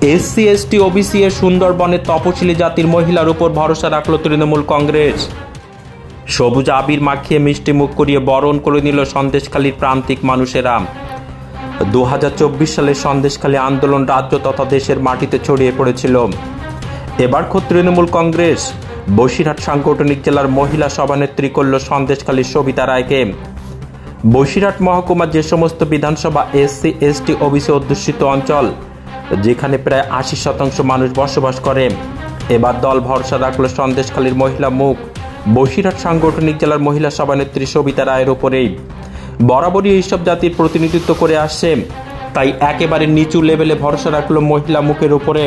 SC ST OBC এর সুন্দরবনের তপশিলি জাতির মহিলার উপর ভরসা রাখল তৃণমূল কংগ্রেস। সবুজ আবির মাখিয়ে মিষ্টি মুখ করিয়ে বরণ করে নিল সন্দেশখালীর প্রান্তিক মানুষেরা। 2024 সালে সন্দেশখালী আন্দোলন রাজ্য তথা দেশের মাটিতে ছড়িয়ে পড়েছিল। এবার খোদ তৃণমূল কংগ্রেস বসিরহাট সাংগঠনিক জেলার মহিলা সভানেত্রী করল সন্দেশখালীর সবিতা রায়কে। বসিরহাট মহকুমার যে সমস্ত বিধানসভা এসসি এসটি ওবিসি অধ্যুষিত অঞ্চল, যেখানে প্রায় 80% মানুষ বসবাস করে, এবার দল ভরসা রাখল সন্দেশখালীর মহিলা মুখ বসিরহাট সাংগঠনিক জেলার মহিলা সভানেত্রী সবিতা রায়ের উপরেই। বরাবরই এইসব জাতির প্রতিনিধিত্ব করে আসছে, তাই একেবারে নিচু লেভেলে ভরসা রাখল মহিলা মুখের উপরে।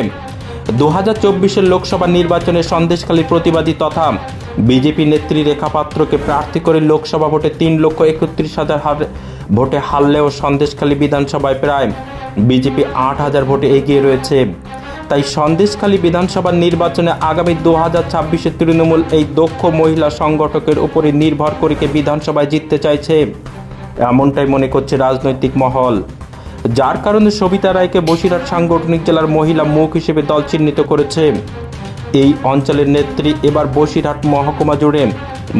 2024 লোকসভা নির্বাচনে সন্দেশখালীর প্রতিবাদী তথা বিজেপি নেত্রী রেখা পাত্রকে প্রার্থী করে লোকসভা ভোটে 3,31,000 ভোটে হারলেও সন্দেশখালী বিধানসভায় প্রায় বিজেপি 8,000 ভোটে এগিয়ে রয়েছে। তাই সন্দেশখালী বিধানসভার নির্বাচনে আগামী 2026 তৃণমূল এই দক্ষ মহিলা সংগঠকের উপরে নির্ভর করে বিধানসভায় জিততে চাইছে, এমনটাই মনে করছে রাজনৈতিক মহল। যার কারণে সবিতা রায়কে বসিরহাট সাংগঠনিক জেলার মহিলা মুখ হিসেবে দল চিহ্নিত করেছে। এই অঞ্চলের নেত্রী এবার বসিরহাট মহকুমা জুড়ে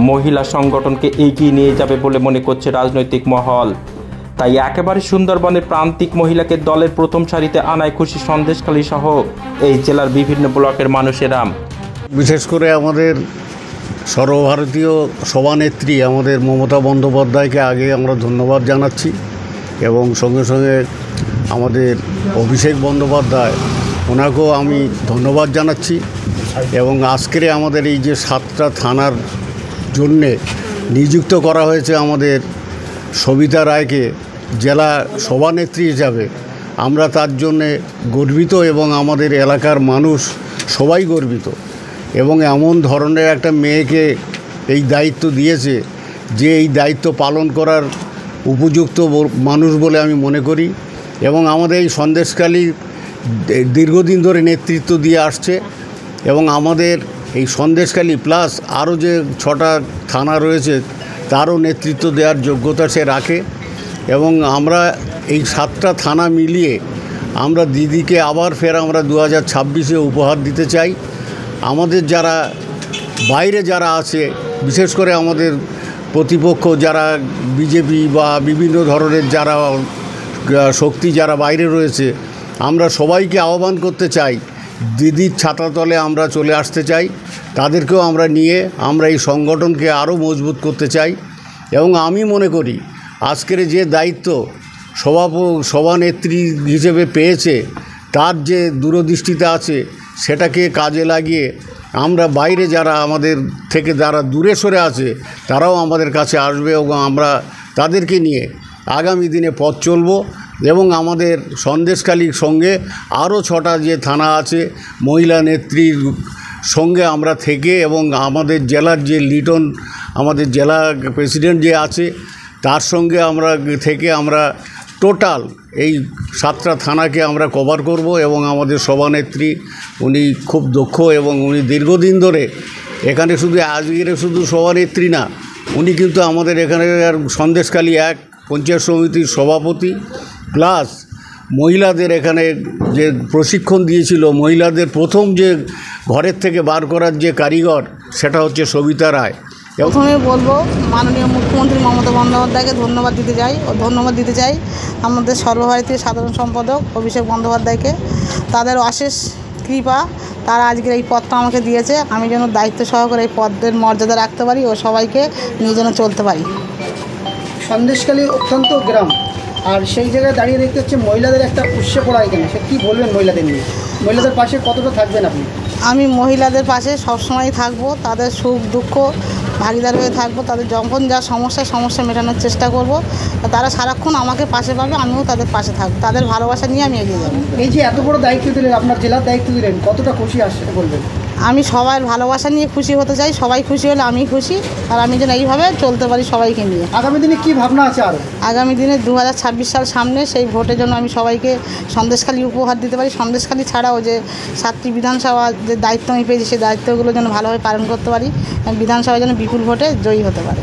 মহিলা সংগঠনকে এগিয়ে নিয়ে যাবে বলে মনে করছে রাজনৈতিক মহল। তাই একেবারে সুন্দরবনের প্রান্তিক মহিলাকে দলের প্রথম সারিতে আনায় খুশি সন্দেশখালী সহ এই জেলার বিভিন্ন ব্লকের মানুষেরা। বিশেষ করে আমাদের সর্বভারতীয় সভানেত্রী আমাদের মমতা বন্দ্যোপাধ্যায়কে আগে আমরা ধন্যবাদ জানাচ্ছি, এবং সঙ্গে সঙ্গে আমাদের অভিষেক বন্দ্যোপাধ্যায়, ওনাকেও আমি ধন্যবাদ জানাচ্ছি। এবং আজকের আমাদের এই যে 7টা থানার জন্যে নিযুক্ত করা হয়েছে আমাদের সবিতা রায়কে জেলা সভানেত্রী হিসাবে, আমরা তার জন্যে গর্বিত এবং আমাদের এলাকার মানুষ সবাই গর্বিত। এবং এমন ধরনের একটা মেয়েকে এই দায়িত্ব দিয়েছে যে এই দায়িত্ব পালন করার উপযুক্ত মানুষ বলে আমি মনে করি। এবং আমাদের এই সন্দেশখালী দীর্ঘদিন ধরে নেতৃত্ব দিয়ে আসছে, এবং আমাদের এই সন্দেশখালী প্লাস আরও যে 6টা থানা রয়েছে তারও নেতৃত্ব দেওয়ার যোগ্যতা সে রাখে। এবং আমরা এই 7টা থানা মিলিয়ে আমরা দিদিকে আবার ফের আমরা 2026-এ উপহার দিতে চাই। আমাদের যারা বাইরে যারা আছে, বিশেষ করে আমাদের প্রতিপক্ষ যারা বিজেপি বা বিভিন্ন ধরনের যারা শক্তি যারা বাইরে রয়েছে, আমরা সবাইকে আহ্বান করতে চাই, দিদির ছাতাতলে আমরা চলে আসতে চাই। তাদেরকেও আমরা নিয়ে আমরা এই সংগঠনকে আরও মজবুত করতে চাই। এবং আমি মনে করি আজকের যে দায়িত্ব সভানেত্রী হিসেবে পেয়েছে, তার যে দূরদৃষ্টিতে আছে সেটাকে কাজে লাগিয়ে আমরা বাইরে যারা আমাদের থেকে যারা দূরে সরে আছে তারাও আমাদের কাছে আসবে, এবং আমরা তাদেরকে নিয়ে আগামী দিনে পথ চলব। এবং আমাদের সন্দেশখালীর সঙ্গে আরও 6টা যে থানা আছে মহিলা নেত্রীর সঙ্গে আমরা থেকে, এবং আমাদের জেলার যে লিটন আমাদের জেলা প্রেসিডেন্ট যে আছে তার সঙ্গে আমরা থেকে আমরা টোটাল এই 7টা থানাকে আমরা কভার করব। এবং আমাদের সভানেত্রী উনি খুব দক্ষ, এবং উনি দীর্ঘদিন ধরে এখানে শুধু আজকের শুধু সভানেত্রী না, উনি কিন্তু আমাদের এখানকার সন্দেশখালী 1 পঞ্চায়েত সমিতির সভাপতি, প্লাস মহিলাদের এখানে যে প্রশিক্ষণ দিয়েছিল, মহিলাদের প্রথম যে ঘরের থেকে বার করার যে কারিগর, সেটা হচ্ছে সবিতা রায়। প্রথমে বলবো মাননীয় মুখ্যমন্ত্রী মমতা বন্দ্যোপাধ্যায়কে ধন্যবাদ দিতে চাই আমাদের সর্বভারতীয় সাধারণ সম্পাদক অভিষেক বন্দ্যোপাধ্যায়কে। তাদের অশেষ কৃপা, তারা আজকের এই পদটা আমাকে দিয়েছে, আমি যেন দায়িত্ব সহকারে এই পদের মর্যাদা রাখতে পারি ও সবাইকে নিয়ে যেন চলতে পারি। সন্দেশখালী অত্যন্ত গ্রাম, আর সেই জায়গায় দাঁড়িয়ে দেখতে হচ্ছে মহিলাদের একটা উৎসে পড়া এখানে, সে কী বলবেন মহিলাদের নিয়ে? মহিলাদের পাশে কতটা থাকবেন আপনি? আমি মহিলাদের পাশে সবসময় থাকবো, তাদের সুখ দুঃখ ভাগিদার হয়ে থাকবো, তাদের যখন যা সমস্যা মেটানোর চেষ্টা করব। তারা সারাক্ষণ আমাকে পাশে পাবে, আমিও তাদের পাশে থাকবো, তাদের ভালোবাসা নিয়ে আমি এগিয়ে যাবো। এই যে এত বড় দায়িত্ব দিলেন, আপনার জেলার দায়িত্ব দিলেন, কতটা খুশি আসছে বলবেন? আমি সবার ভালোবাসা নিয়ে খুশি হতে চাই, সবাই খুশি হলে আমি খুশি, আর আমি যেন এইভাবে চলতে পারি সবাইকে নিয়ে। আগামী দিনে কী ভাবনা আছে? আর আগামী দিনে 2026 সাল সামনে, সেই ভোটের জন্য আমি সবাইকে সন্দেশখালী উপহার দিতে পারি। সন্দেশখালী ছাড়াও যে 7টি বিধানসভা যে দায়িত্ব আমি পেয়েছি, সেই দায়িত্বগুলো যেন ভালোভাবে পালন করতে পারি, বিধানসভায় যেন বিপুল ভোটে জয়ী হতে পারে।